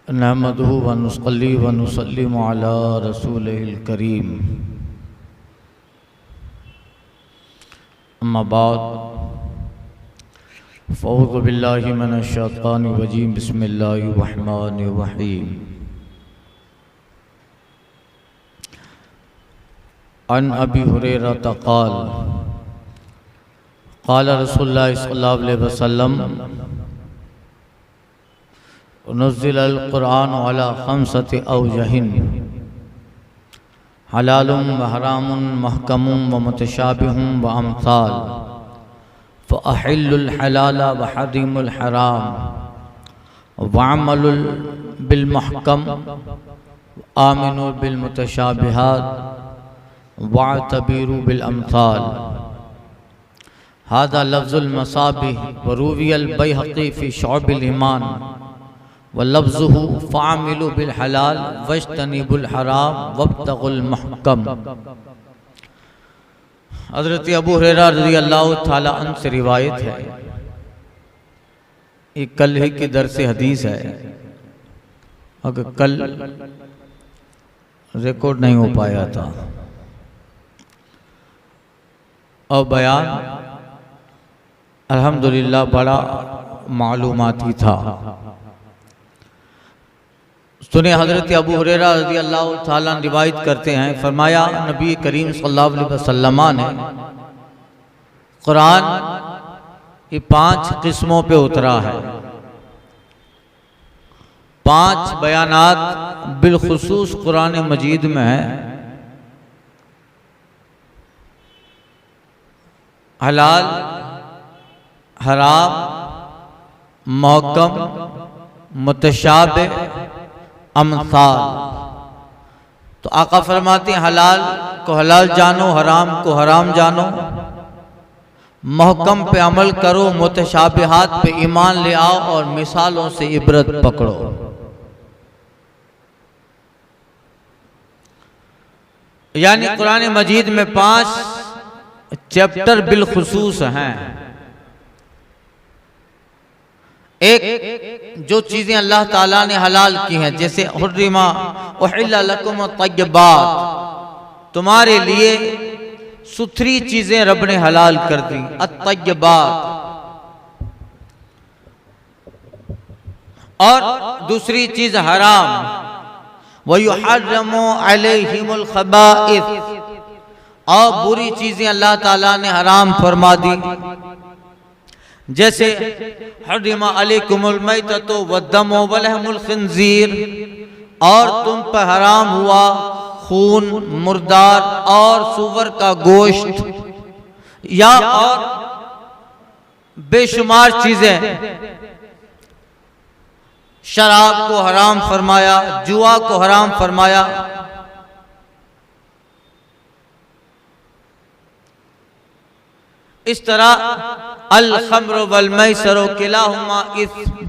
नहमदुहु व नुसल्ली व नुसल्लिमु अला रसूलिल करीम। अम्मा बाद फ़अऊज़ु बिल्लाहि मिनश शैतानिर रजीम। बिस्मिल्लाहिर रहमानिर रहीम। अन अबी हुरैरा क़ाल क़ाल रसूलुल्लाह सल्लल्लाहु अलैहि वसल्लम नुज़्ज़िलल क़ुरआन अला ख़म्सति अवजहिन हलालुम व हरामुन महकमुम व मुतशाबिहुम व अमसाल फ़अहिल्लुल हलाल व हरीमुल हराम वअमलुल बिल महकम आमिनु बिल मुतशाबिहात वअतबीरु बिल अमसाल। हाज़ा लफ्ज़ुल मसाबिह व रूवियल बैहक़ी फ़ी शुअबिल ईमान व लफ्ज़ुहु फ़अमिलु बिल हलाल वज्तनिबुल हराम वब्तगुल महकम। हज़रत अबू हुरैरा रज़ियल्लाहु ताला अन्हु से रिवायत है, ये कल ही की दर्स हदीस है। अगर कल रिकॉर्ड नहीं हो पाया था और बयान अल्हम्दुलिल्लाह बड़ा मालूमाती था। सुने हज़रत अबू हुरैरा रज़ियल्लाहु ताला अन्हु रिवायत करते हैं, फरमाया नबी करीम सल्लल्लाहु अलैहि वसल्लम ने कुरान ये 5 किस्मों पे उतरा है। 5 बयानात बिलखुसूस कुरान मजीद में है। हलाल, हराम, महकम, मुतशाबिह, अमसाल। तो आका फरमाते हैं हलाल को हलाल जानो, हराम को हराम जानो, महकम पे अमल करो, मुतशाबिहात पे ईमान ले आओ और मिसालों से इबरत पकड़ो। यानी कुरान मजीद में 5 चैप्टर बिलखुसूस हैं। एक जो चीजें अल्लाह ताला ने हलाल की हैं, जैसे हुर्रिमा उहिल्ला लकुम तय्यबात, तुम्हारे लिए सुथरी चीजें रब ने हलाल कर दी। अत-तय्यबात। और दूसरी चीज हराम, व युहर्रमु अलैहिमुल खबाइस, और बुरी चीजें अल्लाह ताला ने हराम फरमा दी। जैसे हर्रिमा अलैकुमुल मैततु वद्दमु वलहमुल खिंजीर, और तुम पर हराम हुआ खून, मुर्दार और सूअर का गोश्त, या और बेशुमार चीजें। शराब को हराम फरमाया, जुआ को हराम फरमाया। इस तरह अल खम्र वल मैसर किलाहुमा इस्म,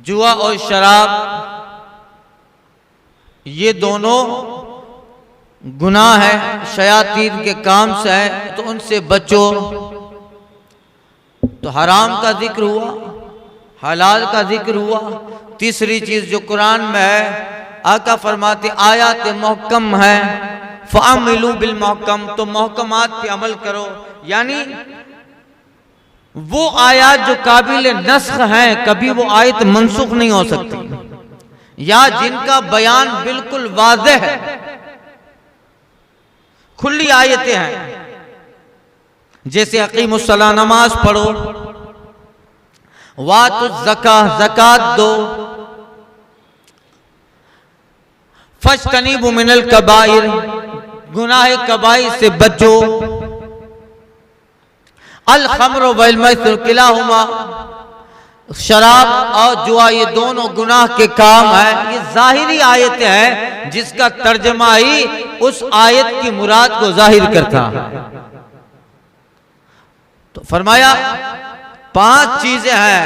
जुआ और शराब ये दोनों गुनाह है, शयातीन के काम से है, तो उनसे बचो। तो हराम का जिक्र हुआ, हलाल का जिक्र हुआ। तीसरी चीज जो कुरान में है, आका फरमाते आयात मुहक्कम है, फ़अमिलू बिल महकम, तो महकमात पे अमल करो। यानी वो आयत जो काबिल नस्ख हैं, कभी वो आयत मनसूख नहीं हो सकती, या जिनका बयान बिल्कुल वाज़ेह है, खुली आयतें हैं। जैसे अकीमुस्सलाह, नमाज पढ़ो, वातुज़ ज़कात, ज़कात दो, फज्तनिबू मिनल कबाइर, गुनाह कबाइर से बचो। अल खम्र वल मैसर किलाहुमा, शराब और जुआ ये दोनों गुनाह के काम है। ये जाहिरी आयत है जिसका तर्जमा ही उस आयत की मुराद को जाहिर करता है। तो फरमाया 5 चीजें हैं,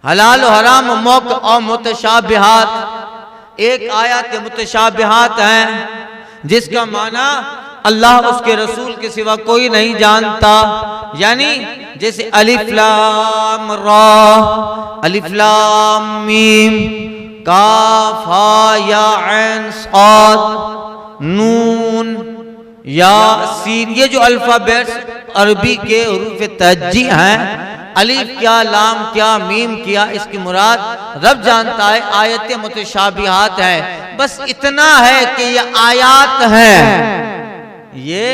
हलाल हराम मौक और मुतशाबिहात। एक आयत मुतशाबिहात हैं जिसका माना अल्लाह उसके रसूल के सिवा कोई नहीं जानता। यानी जैसे अलिफ लाम रा, अलिफ लाम मीम, काफ हा या ऐन साद नून या सीन, ये जो अल्फाबेट्स अरबी के हुरूफ तहज्जी हैं, अलिफ क्या, लाम क्या, मीम क्या, इसकी मुराद रब जानता है। आयत मुतशाबिहात है, बस इतना है कि ये आयात हैं, ये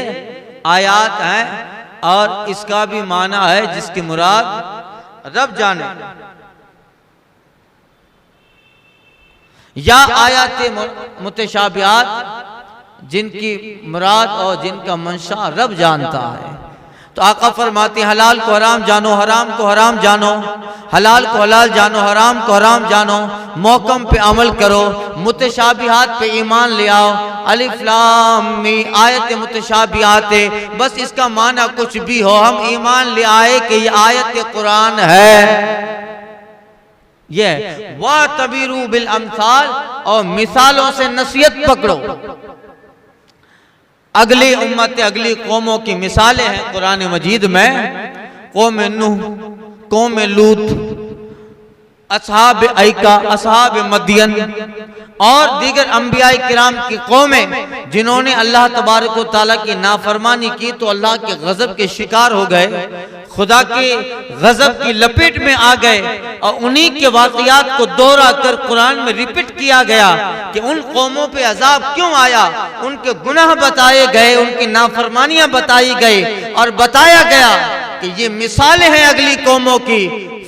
आयात हैं और इसका भी माना है जिसकी मुराद रब जाने। या आयत मुतशाबिहात जिनकी मुराद और जिनका मंशा रब जानता है। तो आका फरमाते हैं हलाल को हराम जानो, हराम को हराम जानो, हलाल को हलाल जानो, हराम को हराम जानो, मौकम पे अमल करो, मुतशाबिहात पे ईमान ले आओ। अलिफ लाम मीम आयत मुतशाबिहात है, बस इसका माना कुछ भी हो, हम ईमान ले आए कि ये आयत कुरान है। ये वा तबीरू बिल अमसाल, और मिसालों से नसीहत पकड़ो। अगली उम्मत अगली कौमों की मिसालें हैं कुरान मजीद में। कौम नूह, कौम लूत, असहाब ऐका, असहाब मदियन और दीगर अंबियाए किराम की कौमें जिन्होंने अल्लाह तबारक व तआला की नाफरमानी की तो अल्लाह के गजब के शिकार हो गए, खुदा के गजब की लपेट में आ गए। और उन्हीं के वाक़ियात को दोहरा कर कुरान में रिपीट किया गया कि उन कौमों पे अजाब क्यों आया, उनके गुनाह बताए गए, उनकी नाफरमानियां बताई गई और बताया गया कि ये मिसालें हैं अगली कौमों की।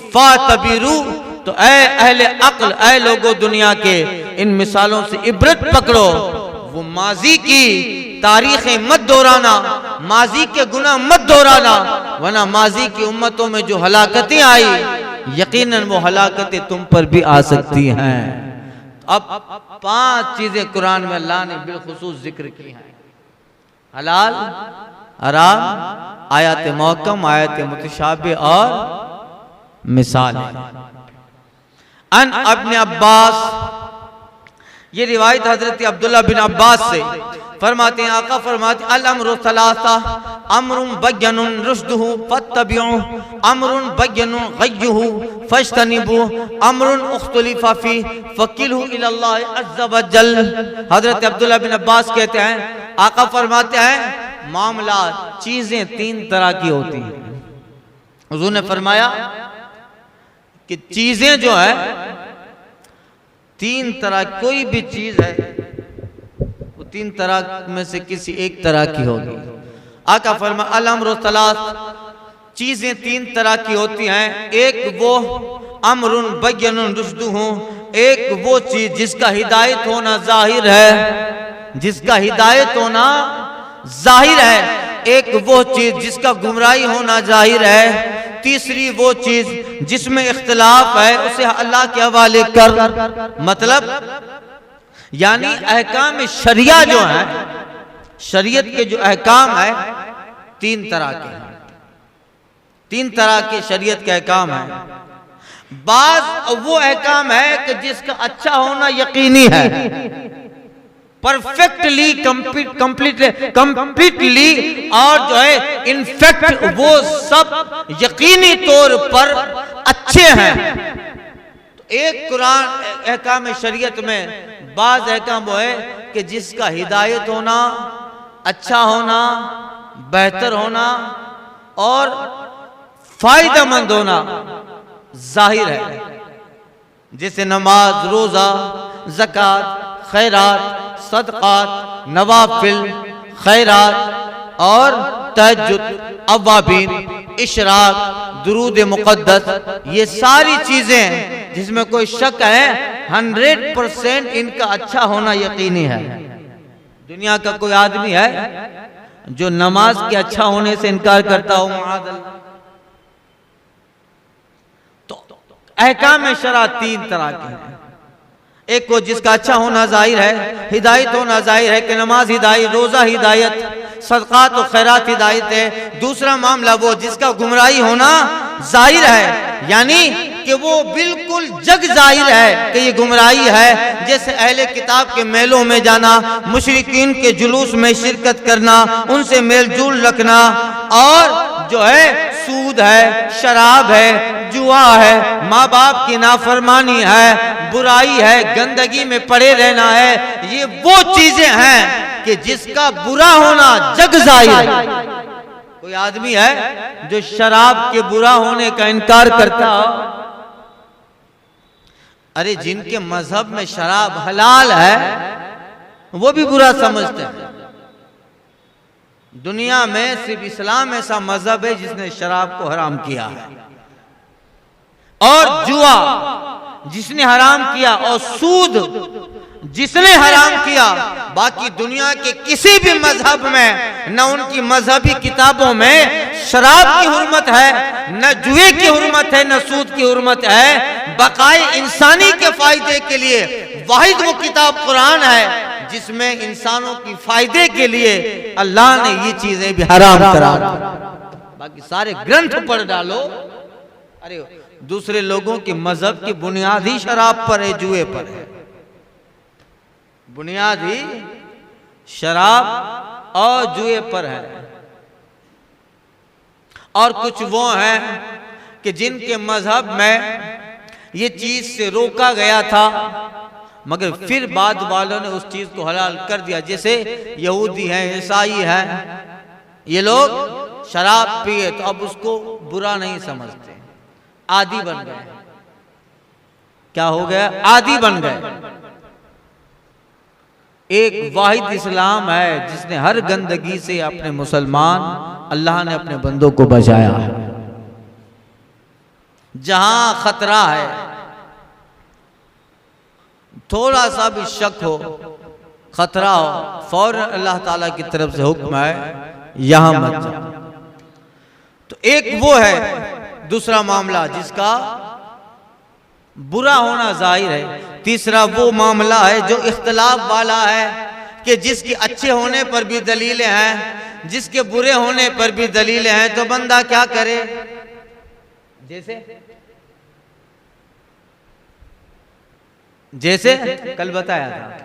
फातबिरू, तो ऐ अहले अक्ल, ऐ लोगों दुनिया के, इन मिसालों से इबरत पकड़ो। वो माजी की तारीखें मत दोहराना, माजी के गुनाह मत दोहराना, वरना माजी की उम्मतों में जो हलाकतें आई यकीनन वो हलाकतें तुम पर भी आ सकती हैं। अब 5 चीजें कुरान में अल्लाह ने बिलखुसूस जिक्र की हैं, हलाल, हराम, आयत मौकम, आयत मुतशाबे और मिसाल। अन अब्न अब्बास, ये रिवायत हजरत अब्दुल्ला बिन अब्बास से फरमाते हैं, आका फरमाते अल अम्रु सलासा अम्रुन बय्यनुन रुश्दुहु फत्तबिउ, अम्रुन बय्यनुन गय्युहु फज्तनिबु, अम्रुन उख्तलिफा फी फकिलहु इलल्लाह अज़्ज़ व जल। हजरत अब्दुल्ला बिन अब्बास कहते हैं, आका फरमाते हैं मामला चीजें 3 तरह की होती हैं। हुजूर ने फरमाया कि चीजें जो है 3 तरह, कोई भी चीज है वो 3 तरह में से किसी एक तरह की होगी। आका फरमा अल अम्रु सलास, चीजें 3 तरह की होती हैं। एक वो अमरुन बय्यनुन रुश्दुहु, एक वो चीज जिसका हिदायत होना जाहिर है, जिसका हिदायत होना जाहिर है। एक वो चीज जिसका गुमराही होना जाहिर है। तीसरी वो चीज जिसमें इख्तिलाफ है उसे अल्लाह के हवाले कर। मतलब यानी अहकाम शरिया जो है, शरीयत के जो अहकाम है 3 तरह के हैं, 3 तरह के शरीयत के अहकाम है। बाज वो अहकाम है कि जिसका अच्छा होना यकीनी है, परफेक्टली कंप्लीटली और जो है इनफैक्ट वो सब यकीनी तौर पर अच्छे हैं। तो एक कुरान अहकाम शरीयत में बाज अहकाम वो है कि जिसका हिदायत होना, अच्छा होना, बेहतर होना और फायदेमंद होना जाहिर है, जैसे नमाज, रोजा, ज़कात, खैरात, सदक़ात, नवाफिल, खैरात और तहज्जुद, अवाबीन, इशराक, दुरूद मुक़द्दस, ये सारी चीजें जिसमें कोई शक है 100% इनका अच्छा होना यकीनी है। दुनिया का कोई आदमी है जो नमाज के अच्छा होने से इनकार करता हो, माअज़ल्लाह। तो अहकाम शरा 3 तरह के हैं। एक को जिसका अच्छा होना जाहिर है, हिदायत होना जाहिर है कि नमाज हिदायत, रोजा हिदायत, सदक़ात और खैरात हिदायत है। दूसरा मामला वो जिसका गुमराही होना जाहिर है, यानी कि वो बिल्कुल जग जाहिर है कि ये गुमराही है, जैसे अहले किताब के मेलों में जाना, मुशरिकीन के जुलूस में शिरकत करना, उनसे मेल जोल रखना और जो है सूद है, शराब है, जुआ है, माँ बाप की नाफरमानी है, बुराई है, गंदगी में पड़े रहना है। ये वो चीजें हैं कि जिसका बुरा होना जग जाहिर है। कोई आदमी है जो शराब के बुरा होने का इनकार करता हो? अरे जिनके मजहब में शराब हलाल है वो भी बुरा समझते हैं। दुनिया में सिर्फ इस्लाम ऐसा मजहब है जिसने शराब को हराम किया है, और जुआ जिसने हराम किया, और सूद जिसने हराम किया। बाकी दुनिया के किसी भी मजहब में, न उनकी मजहबी किताबों में शराब की हुर्मत है, न जुए की हुर्मत है, न सूद की हुर्मत है। बकाए इंसानी के फायदे के लिए वाहिद वो किताब कुरान है जिसमें इंसानों की फायदे के लिए अल्लाह ने ये चीजें भी हराम करा। बाकी सारे ग्रंथ पढ़ डालो, अरे दूसरे लोगों की मजहब की बुनियाद ही शराब पर है, जुए पर है। बुनियाद ही शराब और जुए पर है। और कुछ वो हैं कि जिनके मजहब में ये चीज से रोका गया था, मगर फिर बाद वालों ने उस चीज को हलाल कर दिया। जैसे यहूदी हैं, ईसाई हैं, ये लोग शराब पिए तो अब उसको बुरा नहीं समझते, आदी बन गए। क्या हो गया? आदी बन गए। एक वाहिद इस्लाम है जिसने हर गंदगी से अपने मुसलमान, अल्लाह ने अपने बंदों को बचाया है। जहां खतरा है, थोड़ा सा भी शक हो, खतरा हो, फौरन अल्लाह ताला की तरफ से हुक्म है यहां मत जाओ। तो एक वो है दूसरा मामला जिसका बुरा होना जाहिर है। तीसरा वो मामला है जो इख्तलाफ वाला है कि जिसके अच्छे होने पर भी दलीलें हैं, जिसके बुरे होने पर भी दलीलें हैं। तो बंदा क्या करे? जैसे कल बताया था,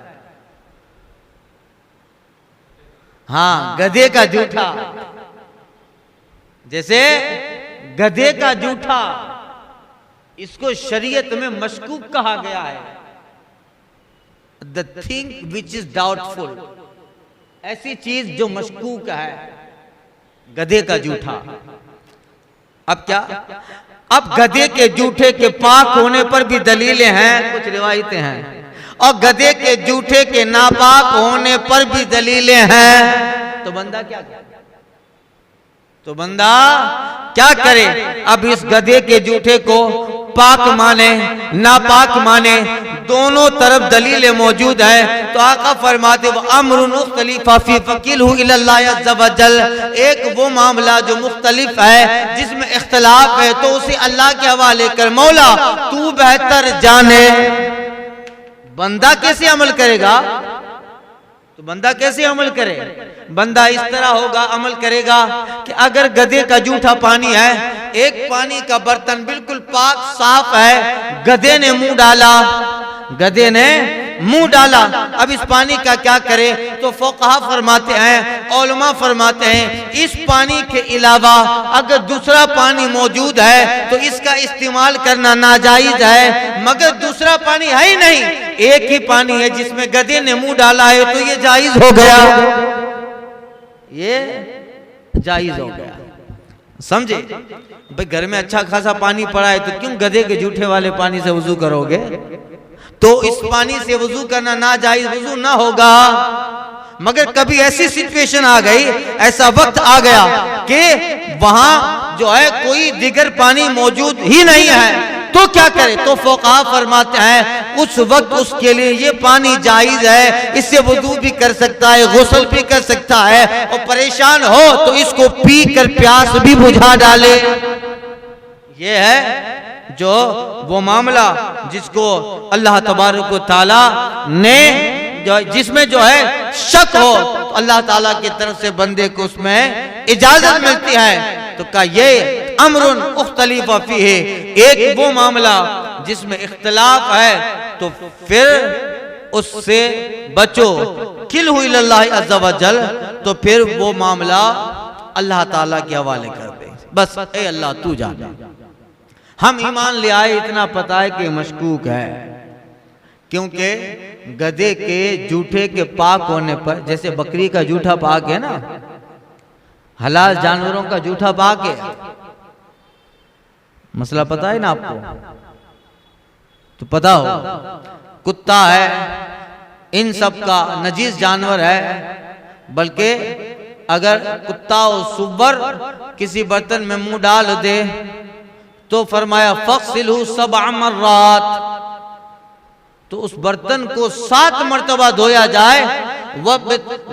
हाँ, गधे का जूठा। जैसे गधे का जूठा, इसको शरीयत में मशकूक कहा गया है। The thing which is doubtful, ऐसी चीज जो मशकूक है, गधे का जूठा। अब क्या? अब गधे के जूठे के पाक होने पर भी दलीलें हैं, कुछ रिवायतें हैं, और गधे के जूठे के नापाक होने पर भी दलीलें हैं। तो बंदा क्या करे? तो बंदा क्या करे? अब इस गधे के जूठे को पाक माने, नापाक माने, दोनों तरफ दलीलें मौजूद है। तो आका फरमाते वो अम्रुन मुख्तलिफा फी फकीलहु इलल्लाह अज़्ज़ व जल। एक वो मामला जो मुख्तलिफ है, जिसमें इख्तलाफ है, तो उसे अल्लाह के हवाले कर, मौला तू बेहतर जाने। बंदा कैसे अमल करेगा? तो बंदा कैसे अमल करे? बंदा इस तरह होगा, अमल करेगा कि अगर गधे का जूठा पानी है, एक पानी का बर्तन बिल्कुल पाक साफ है, गधे ने मुंह डाला, गधे ने मुंह डाला, अब इस पानी का क्या करे? तो फुक़हा फरमाते हैं, उलमा फरमाते हैं, इस पानी के अलावा अगर दूसरा पानी मौजूद है तो इसका इस्तेमाल करना नाजायज है। मगर दूसरा पानी है ही नहीं, एक ही पानी है जिसमें गधे ने मुंह डाला है, तो ये जायज हो गया, ये जायज हो गया। समझे भाई? घर में अच्छा खासा पानी पड़ा है तो क्यों गधे के जूठे वाले पानी से वजू करोगे? तो इस पानी से वजू करना नाजायज वजू ना होगा। मगर कभी ऐसी सिचुएशन आ गई, ऐसा वक्त आ गया कि वहां जो है कोई दिगर पानी मौजूद ही नहीं है, तो क्या करे? तो फुक़हा फरमाते हैं उस वक्त उसके लिए ये पानी जायज है, इससे वुदू भी कर सकता है, गुस्ल भी कर सकता है, और परेशान हो तो इसको पी कर प्यास भी बुझा डाले। ये है जो वो मामला जिसको अल्लाह तबारक व तआला ने जिसमें जो है शक हो, तो अल्लाह ताला की तरफ से बंदे को उसमें इजाजत मिलती है। तो क्या ये अमरुन मुख्तलिफ फीही, एक वो मामला जिसमें इख्तिलाफ है, तो फिर उससे बचो, किलहु इलल्लाह अज़्ज़ व जल, तो फिर वो मामला अल्लाह ताला के हवाले कर दे। बस ए अल्लाह तू जाने। हम ईमान ले आए, इतना पता है कि मशकूक है, क्योंकि गधे के जूठे के पाक होने पर, जैसे बकरी का जूठा पाक है ना, हलाल जानवरों का जूठा पाक है, मसला पता है ना आपको, तो पता हो कुत्ता है, इन सब का नजीस जानवर है, बल्कि अगर कुत्ता और सुअर किसी बर्तन में मुंह डाल दे तो फरमाया फक्सिलहु सबअ मर्रात, तो उस बर्तन को 7 मर्तबा धोया जाए,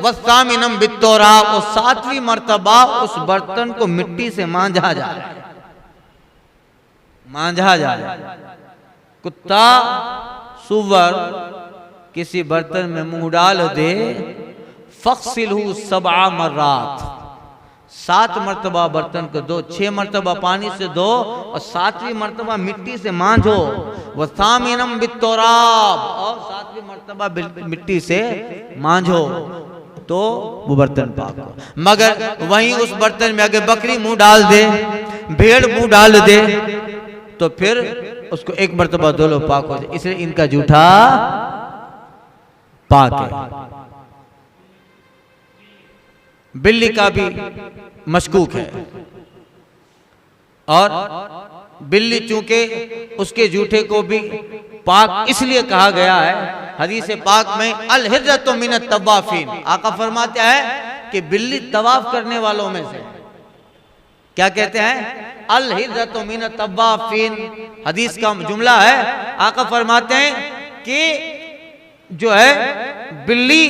वस्सामिनम बित्तौराब, और 7वीं मर्तबा उस बर्तन को मिट्टी से मांझा जाए, मांझा जाए। कुत्ता सुअर किसी बर्तन में मुंह डाल दे, फक्सिलहु सबअ मर्रात, 7 मर्तबा बर्तन को दो, 6 मर्तबा पानी से दो और 7वीं मर्तबा मिट्टी से मांझो, वसामिनम बित्तौराब, और 7वीं मर्तबा मिट्टी से मांझो, तो वो बर्तन पाक हो। मगर वहीं उस बर्तन में अगर बकरी मुंह डाल दे, भेड़ मुंह डाल दे, तो फिर उसको 1 मर्तबा धो लो, पाक हो जाए। इसलिए इनका जूठा पाक है। बिल्ली का भी मशकूक है, और बिल्ली चूंकि उसके जूठे को भी पाक इसलिए कहा गया है, हदीस पाक में अल हिर्रतु मिनत तवाफीन, आका फरमाते हैं कि बिल्ली तवाफ करने वालों में से, क्या कहते हैं, अल हिर्रतु मिनत तवाफीन, हदीस का जुमला है। आका फरमाते हैं कि जो है बिल्ली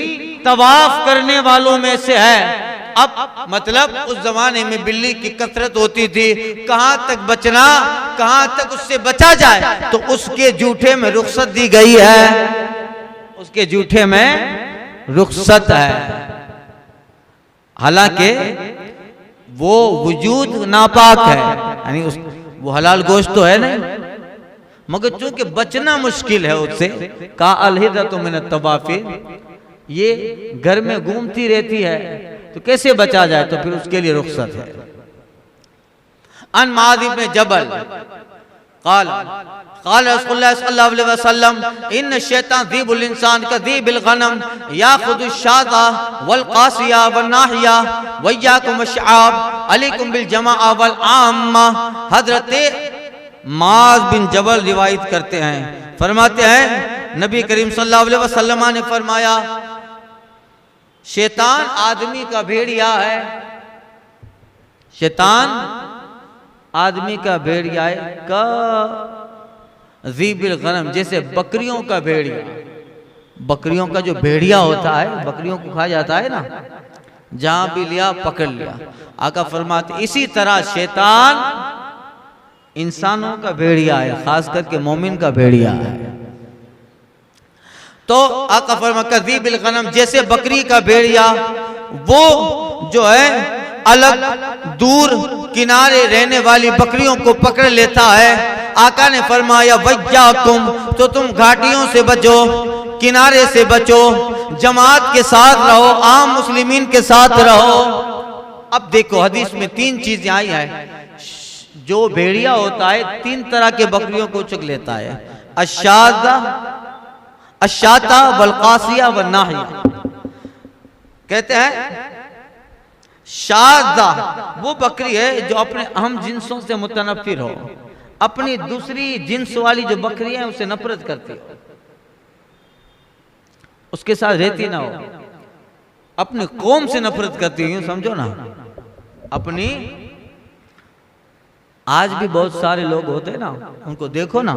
तवाफ करने वालों में से है। अब मतलब उस जमाने में बिल्ली की कसरत होती थी, कहां तक बचना, कहां तक उससे बचा जाए, तो उसके जूठे में रुखसत दी गई है, उसके जूठे में रुखसत है। हालांकि वो वजूद नापाक है, यानी वो हलाल गोश्त तो है नहीं, मगर चूंकि बचना मुश्किल है उससे, का अलहिदतु मिनत तवाफीन, ये घर में घूमती रहती है, तो कैसे बचा जाए, तो फिर उसके लिए रुखसत है। अन मुआज़ इब्न जबल क़ाल क़ाल रसूलुल्लाह सल्लल्लाहु अलैहि वसल्लम इन्न शैतान ज़ीबुल इंसान का ज़ीबिल गनम याख़ुदु शाता वल क़ासिया वन नाहिया वय्याकुम अश्आब अलैकुम बिल जमाअ वल आम्मा। हज़रत मुआज़ बिन जबल रिवायत करते हैं, फरमाते हैं नबी करीम सल्लल्लाहु अलैहि वसल्लम ने फरमाया, शैतान आदमी का भेड़िया है, शैतान आदमी का भेड़िया है, का ज़ीबिल गनम, जैसे बकरियों का भेड़िया, बकरियों का जो भेड़िया होता है, बकरियों को खाया जाता है ना, जहां भी लिया पकड़ लिया। आका फरमाते इसी तरह शैतान इंसानों का भेड़िया है, खास करके मोमिन का भेड़िया है। तो आका फरमाते ज़ीबिल गनम, जैसे बकरी का भेड़िया, वो जो है अलग दूर किनारे रहने वाली बकरियों को पकड़ लेता है। आका ने फरमाया वय्याकुम, तो तुम घाटियों से बचो, किनारे से बचो, जमात के साथ रहो, आम मुस्लिमीन के साथ रहो। अब देखो हदीस में 3 चीजें आई है। जो भेड़िया होता है 3 तरह के बकरियों को चुग लेता है, अशादा अशाता वलकासिया व नाहिया। कहते हैं शादा वो बकरी है जो अपने अहम जिन्सों से मुतनफिर हो, अपनी दूसरी जिन्स वाली जो बकरी है उसे नफरत करती हो, उसके साथ रहती ना हो, अपनी कौम से नफरत करती है, समझो ना। अपनी आज भी बहुत सारे लोग होते हैं ना, उनको देखो ना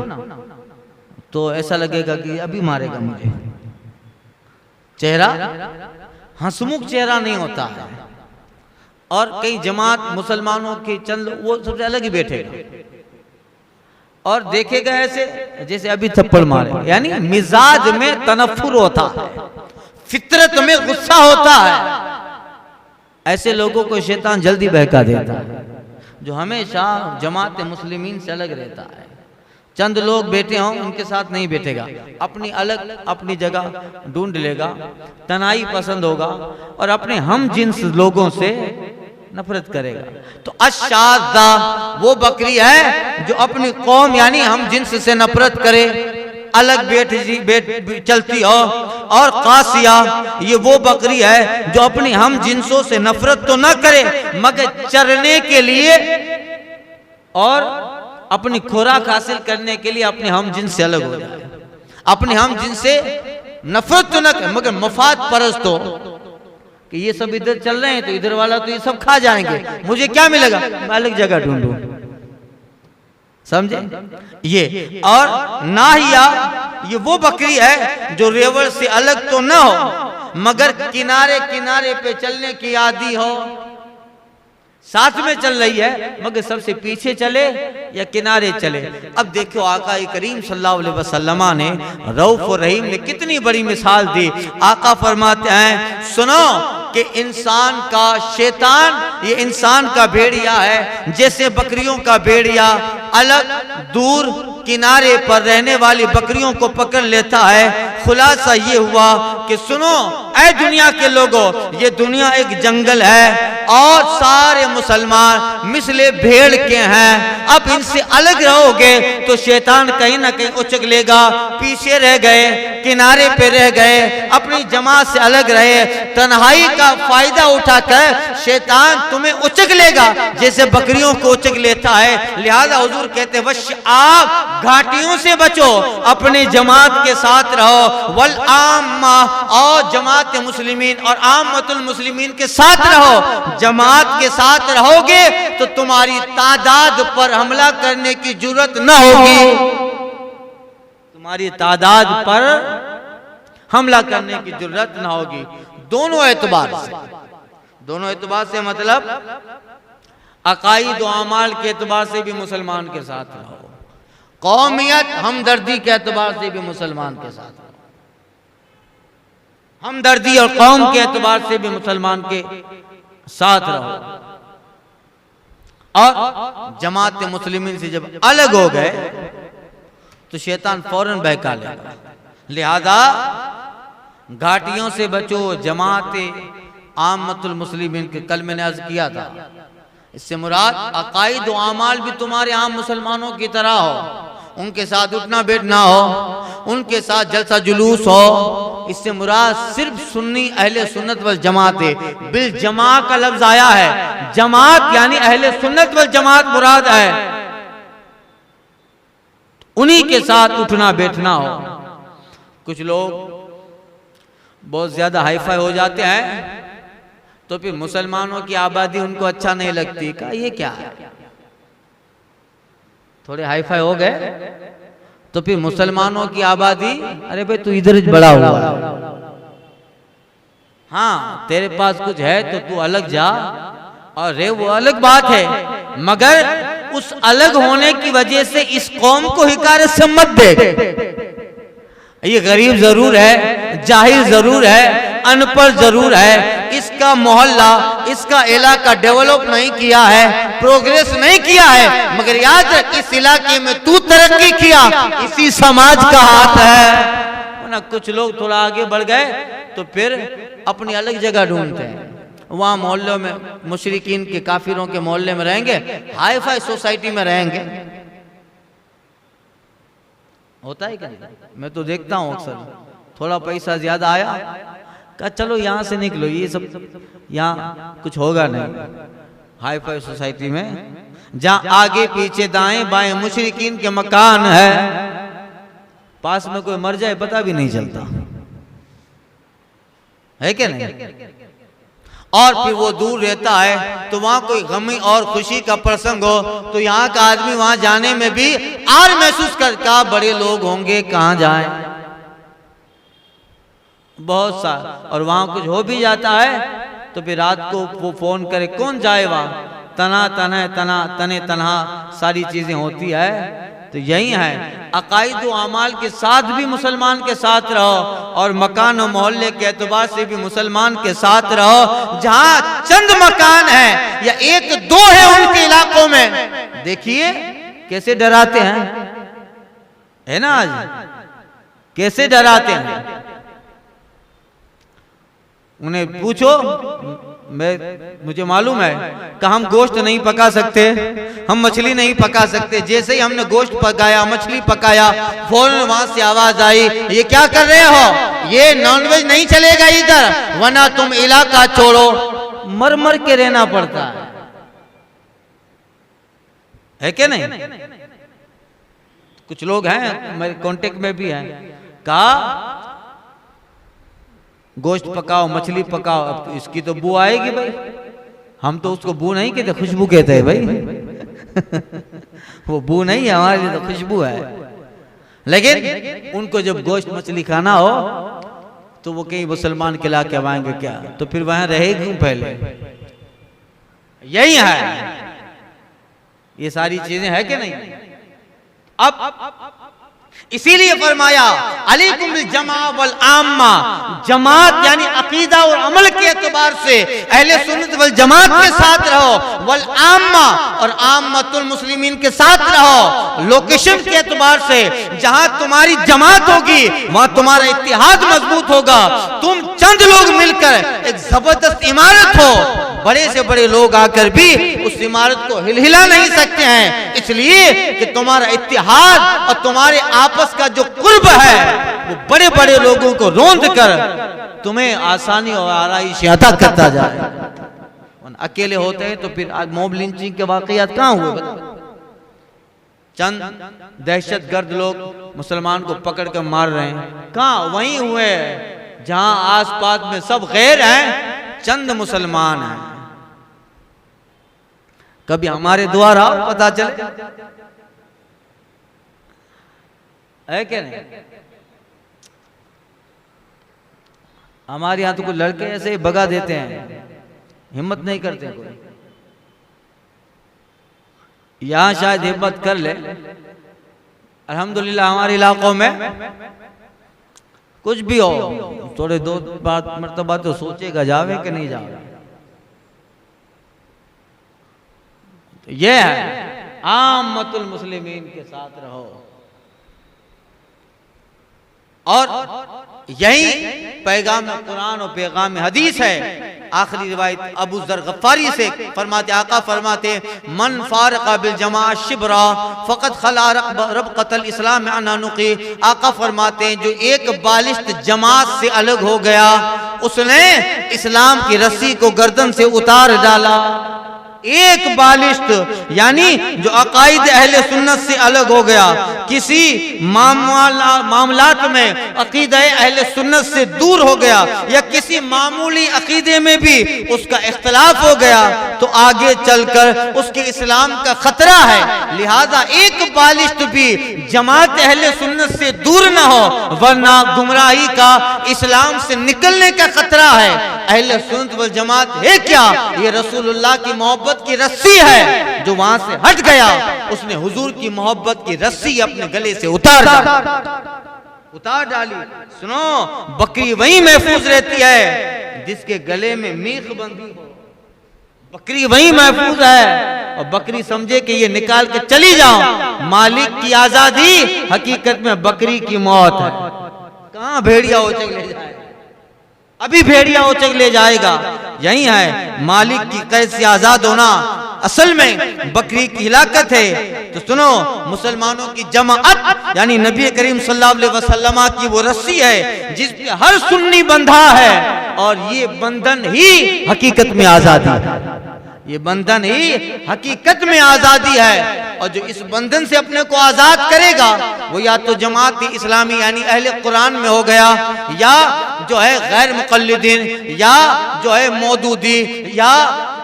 तो ऐसा लगेगा कि अभी मारेगा मुझे, चेहरा हंसमुख चेहरा नहीं होता है। और कई जमात मुसलमानों के चंद वो सबसे अलग ही बैठेगा और देखेगा ऐसे जैसे अभी थप्पड़ मारे, यानी मिजाज में तनफुर होता है, फितरत में गुस्सा होता है। ऐसे लोगों को शैतान जल्दी बहका देता है, जो हमेशा जमात मुस्लिमीन से अलग रहता है। चंद लोग बैठे हों उनके साथ नहीं बैठेगा, अपनी अलग अपनी जगह ढूंढ लेगा, तनाई पसंद होगा और अपने हम जिन्स लोगों से नफरत करेगा। तो अशादा वो बकरी है जो अपनी कौम यानी हम जिन्स से नफरत करे, अलग बैठ चलती हो। और कासिया ये वो बकरी है जो अपनी हम जिन्सों से नफरत तो ना करे मगर चरने के लिए और अपनी खुराक हासिल करने के लिए अपने हम जिन्स से अलग हो जाए, अपने हम जिन्स से नफरत तो ना करे मगर मफाद परस्त हो कि ये सब इधर चल रहे हैं तो इधर वाला तो ये सब खा जाएंगे, मुझे क्या मिलेगा, मैं अलग जगह ढूंढूं। समझे ये। और नाहिया ये वो बकरी है जो रेवड़ से अलग तो ना हो मगर किनारे किनारे पे चलने की आदी हो, साथ में चल रही है मगर सबसे पीछे चले या किनारे चले। अब देखो आका करीम सल्लल्लाहु अलैहि वसल्लम ने रऊफ और रहीम ने कितनी बड़ी मिसाल दी। आका फरमाते हैं सुनो कि इंसान का शैतान ये इंसान का भेड़िया है, जैसे बकरियों का भेड़िया अलग दूर किनारे पर रहने वाली बकरियों को पकड़ लेता है। खुलासा ये हुआ कि सुनो ऐ दुनिया के लोगों, ये दुनिया एक जंगल है और सारे मुसलमान मिसले भेड़ के हैं। अब इनसे अलग रहोगे तो शैतान कहीं ना कहीं उचक लेगा, पीछे रह गए, किनारे पे रह गए, अपनी जमात से अलग रहे, तन्हाई का फायदा उठाकर शैतान तुम्हें उचक लेगा जैसे बकरियों को उचक लेता है। लिहाजा हुजूर कहते वश आप घाटियों से बचो, अपने जमात के साथ रहो, वल आम्मा और जमात मुस्लिमीन और आम्मतुल मुस्लिमीन के साथ रहो। जमात के साथ रहोगे तो तुम्हारी तादाद पर हमला करने की जरूरत न होगी, तुम्हारी तादाद पर हमला करने की जरूरत न होगी। दोनों एतबार से मतलब अकाईद और अमाल के एतबार से भी मुसलमान के साथ रहो, कौमियत हमदर्दी के एतबार से भी मुसलमान के साथ रहो, हमदर्दी और कौम के एतबार से भी मुसलमान के साथ रहो। और जमात मुस्लिमीन से जब अलग हो गए तो शैतान फौरन बहका लेगा। लिहाजा घाटियों से बचो, जमात आमतुल मुस्लिमीन के कल मैंने अर्ज किया था, इससे मुराद अकाईद व आमाल भी तुम्हारे आम मुसलमानों की तरह हो, उनके साथ उठना बैठना हो, उनके साथ जलसा जुलूस हो। इससे मुराद सिर्फ सुन्नी अहले सुन्नत वल जमात है, बिल जमा का लफ्ज आया है, जमात यानी अहले सुन्नत वल जमात मुराद है, उन्हीं के साथ उठना बैठना हो। कुछ लोग बहुत ज्यादा हाईफाई हो जाते हैं तो फिर मुसलमानों की आबादी उनको अच्छा नहीं लगती, कहा ये क्या है, थोड़े हाईफाई हो गए तो फिर मुसलमानों की आबादी, अरे भाई तू इधर बड़ा हुआ, हाँ तेरे पास कुछ है तो तू अलग जा और रे, वो अलग बात है, मगर उस अलग होने की वजह से इस कौम को हिकारत से मत दे। ये गरीब जरूर है, जाहिल जरूर है, अनपढ़ जरूर है, इसका मोहल्ला इसका इलाका डेवलप नहीं किया है, प्रोग्रेस नहीं किया है, मगर याद रख इस इलाके में तू तरक्की किया, इसी समाज का हाथ है ना। कुछ लोग थोड़ा आगे बढ़ गए तो फिर अपनी अलग जगह ढूंढते हैं, वहां मोहल्लों में मुशरिकीन के काफिरों के मोहल्ले में रहेंगे, हाई फाई सोसाइटी में रहेंगे। होता है क्या? मैं तो देखता हूँ अक्सर, थोड़ा पैसा ज्यादा आया कहा चलो यहाँ से निकलो, ये सब यहाँ कुछ होगा नहीं। हाई फाई सोसाइटी में जहाँ आगे पीछे दाएं बाएं मुशरिकीन के मकान है, पास में कोई मर जाए पता भी नहीं चलता है क्या नहीं, और फिर वो दूर रहता है तो वहां कोई गमी और खुशी का प्रसंग हो तो यहाँ का आदमी वहां जाने में भी आर महसूस करता, बड़े लोग होंगे कहाँ जाए, बहुत सा। और वहां कुछ हो भी जाता है तो फिर रात को वो फोन करे, कौन जाए वहां, तने तनहा सारी चीजें होती है। तो यही है अकाईद व अमाल के साथ भी मुसलमान के साथ रहो और मकान और मोहल्ले के एतबार से भी मुसलमान के साथ रहो। जहां चंद मकान है या एक दो है उनके इलाकों में, देखिए कैसे डराते हैं, है ना, आज कैसे डराते हैं। उन्हें पूछो मुझे मालूम है कि हम गोश्त नहीं पका सकते, हम मछली नहीं पका सकते। जैसे ही हमने गोश्त पकाया, मछली पकाया, फौरन वहां से आवाज आई, ये क्या कर रहे हो, ये नॉनवेज नहीं चलेगा इधर, वरना तुम इलाका छोड़ो। मर मर के रहना पड़ता है क्या नहीं? कुछ लोग हैं मेरे कांटेक्ट में भी हैं, कहा गोश्त पकाओ, मछली पकाओ, अब इसकी तो बू आएगी भाई। हम तो उसको बू नहीं कहते, खुशबू कहते हैं भाई। वो बू नहीं है, हमारे लिए तो खुशबू है। लेकिन उनको जब गोश्त मछली खाना हो तो वो कहीं मुसलमान खिला के आएंगे क्या, तो फिर वहां रहे क्यों पहले? यही है, ये सारी चीजें है कि नहीं? अब इसीलिए फरमाया अलैकुम बिल जमा वल आम्मा, जमात यानी अकीदा और अमल के एतबार से अहले सुन्नत वल जमात के साथ रहो, वल आम्मा और आम्मतुल मुस्लिमीन के साथ रहो। लोकेशन के एतबार से जहां तुम्हारी जमात होगी वहां तुम्हारा इत्तेहाद मजबूत होगा। तुम चंद लोग मिलकर एक जबरदस्त इमारत हो, बड़े से बड़े लोग आकर भी उस इमारत को हिलहिला नहीं सकते हैं, इसलिए कि तुम्हारा इत्तेहाद और तुम्हारे आपस का जो कुर्ब है वो बड़े बड़े लोगों को रोंद कर तुम्हें आसानी और आराइश अता करता जाए। अकेले होते हैं तो फिर आज मॉब लिंचिंग के वाकयात कहाँ हुए? चंद दहशतगर्द लोग मुसलमान को पकड़ कर मार रहे हैं, कहाँ? वहीं हुए जहां आसपास में सब गैर हैं, चंद मुसलमान हैं। कभी हमारे द्वारा पता चले है क्या नहीं? हमारे यहां तो कुछ लड़के ऐसे ही भगा देते हैं, हिम्मत नहीं करते कोई। यहां शायद हिम्मत कर ले। अल्हम्दुलिल्लाह हमारे इलाकों में कुछ भी हो, थोड़े दो बात मर्तबा तो सोचेगा जावे कि नहीं जावे। तो ये है आम्मतुल मुस्लिमीन के साथ रहो। और यही पैगाम कुरान और पैगाम हदीस है। आखिरी रिवायत अबू ज़र गफ्फारी से फरमाते, आका फरमाते, मन फारक़ा बिल जमा शिबरा फ़क़द खला रबक़तल इस्लाम अनानुक़ी। आका फरमाते हैं जो एक बालिश्त जमात से अलग हो गया उसने इस्लाम की रस्सी को गर्दन से उतार डाला। एक बालिश्त यानी जो अकायद अहले सुन्नत से अलग हो गया, किसी मामलात में अकीदा अहले सुन्नत से दूर हो गया या किसी मामूली अकीदे में भी उसका इख्तलाफ हो गया तो आगे चलकर उसके इस्लाम का खतरा है। लिहाजा एक बालिश्त भी जमात अहले सुन्नत से दूर न हो, वरना गुमराही का, इस्लाम से निकलने का खतरा है। अहले सुन्नत वल जमात है क्या? ये रसूलुल्लाह की मोहब्बत की रस्सी है। जो वहां से हट गया उसने हुजूर की मोहब्बत की रस्सी अपने गले से उतार डाली। सुनो, बकरी वही महफूज रहती है जिसके गले में मीख बंधी हो। बकरी वही महफूज है और बकरी समझे कि ये निकाल के चली जाओ। मालिक की आजादी, हकीकत में बकरी की मौत है। कहां भेड़िया उचक ले जाए, अभी भेड़िया उचक ले जाएगा। यही है मालिक की कैद से आजाद होना, असल में बकरी की हिलाकत है। तो सुनो, मुसलमानों की जमाअत यानी नबी करीम सल्लल्लाहु अलैहि वसल्लम की वो रस्सी है जिस पे हर सुन्नी बंधा है, और ये बंधन ही हकीकत में आजादी है। ये बंधन ही हकीकत में आजादी है। और जो इस बंधन से अपने को आजाद करेगा वो या तो जमात इस्लामी यानी अहले कुरान में हो गया, या जो है गैर मुक़ल्लिदीन, या जो है मौदूदी, या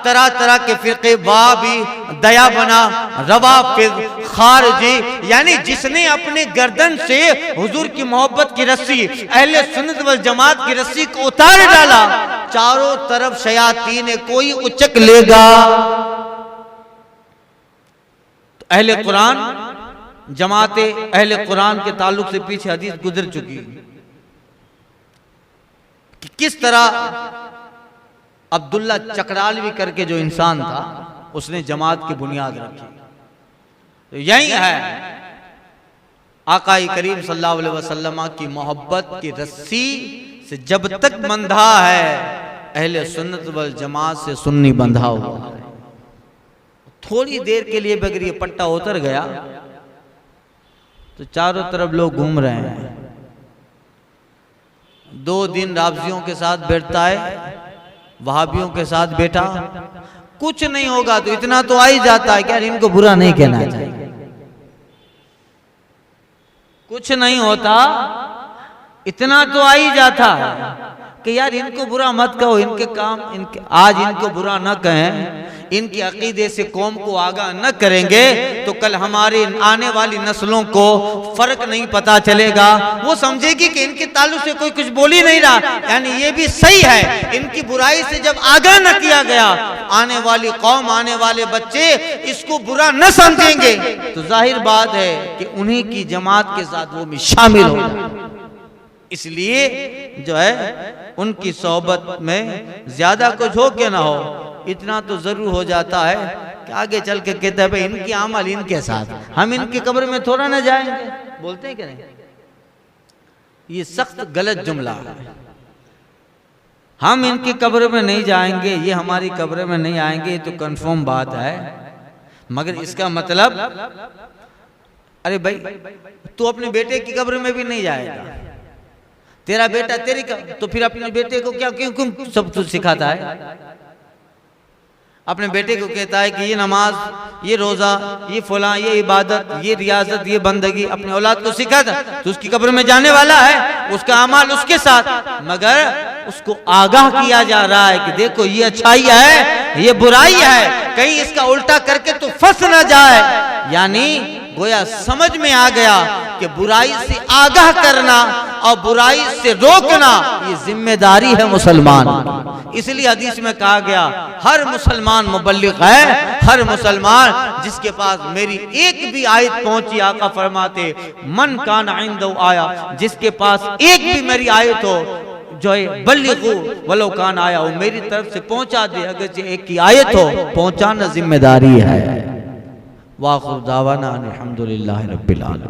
तरह तरह के फिरके, वाबी, दया बना, रवाफिद, खारजी, यानी जिसने अपने गर्दन से हुजूर की मोहब्बत की रस्सी, अहले सुन्नत वल जमात की रस्सी को उतार डाला, चारों तरफ शयातीन कोई उचक लेगा। तो अहले कुरान, जमाते अहले कुरान के ताल्लुक से पीछे हदीस गुजर चुकी कि किस तरह अब्दुल्ला चकरालवी करके जो इंसान था उसने जमात की बुनियाद रखी। तो यही है आका करीम सल्लल्लाहु अलैहि वसल्लम की मोहब्बत की रस्सी से जब तक बंधा है अहले सुन्नत वल जमात से सुन्नी बंधा हुआ है। थोड़ी देर के लिए अगर ये पट्टा उतर गया तो चारों तरफ लोग घूम रहे हैं। 2 दिन राबजियों के साथ बैठता है, वहाबियों के साथ बैठा, कुछ नहीं होगा तो इतना तो आ ही जाता है कि यार इनको बुरा नहीं कहना चाहिए। कुछ नहीं होता इतना तो आ ही जाता है कि यार इनको बुरा मत कहो, इनके काम इनके आज इनको बुरा न कहें, इनके अकीदे से कौम को आगाह न करेंगे तो कल हमारे आने वाली नस्लों को फर्क नहीं पता चलेगा। वो समझेगी कि इनके ताल्लुक से कोई कुछ बोल ही नहीं रहा, यानी ये भी सही है। इनकी बुराई से जब आगाह न किया गया, आने वाली कौम, आने वाले बच्चे इसको बुरा न समझेंगे तो जाहिर बात है कि उन्हीं की जमात के साथ वो भी शामिल हो। इसलिए जो है उनकी सोहबत में ज्यादा कुछ हो के ना हो, इतना तो जरूर हो जाता है कि आगे चल के कहते हैं भाई इनकी अमल इनके साथ, हम इनकी कब्र में थोड़ा ना जाएंगे। बोलते हैं कि नहीं? ये सख्त गलत जुमला है। हम इनकी कब्र में नहीं जाएंगे, ये हमारी कब्र में नहीं आएंगे, ये तो कंफर्म बात है। मगर इसका मतलब अरे भाई तू अपने बेटे की कब्र में भी नहीं जाएगा, तेरा बेटा तेरी तो फिर अपने बेटे को क्या क्यों क्यों सब कुछ सिखाता है? अपने बेटे को कहता है कि ये नमाज, ये रोजा, ये फुला, ये इबादत, ये रियाजत, ये बंदगी अपने औलाद को सिखाता, तो उसकी कब्र में जाने वाला है, उसका अमाल उसके साथ। मगर उसको आगाह किया जा रहा है कि देखो ये अच्छाई है, ये बुराई है, कहीं इसका उल्टा करके तो फंस ना जाए। यानी गोया समझ में आ गया कि बुराई से आगाह करना और बुराई से रोकना ये जिम्मेदारी है मुसलमान। इसलिए हदीस में कहा गया हर मुसलमान मुबल्लिग है, हर मुसलमान जिसके पास मेरी एक भी आयत पहुंची, आका फरमाते मन कान इंदहु आया, जिसके पास एक भी मेरी आयत हो जो है बल्लिगु वलो कान आया हो, मेरी तरफ से पहुंचा दे, अगर एक की आयत हो पहुंचाना जिम्मेदारी है। वाखिर दावाना अल्हम्दुलिल्लाहि रब्बिल आलमीन।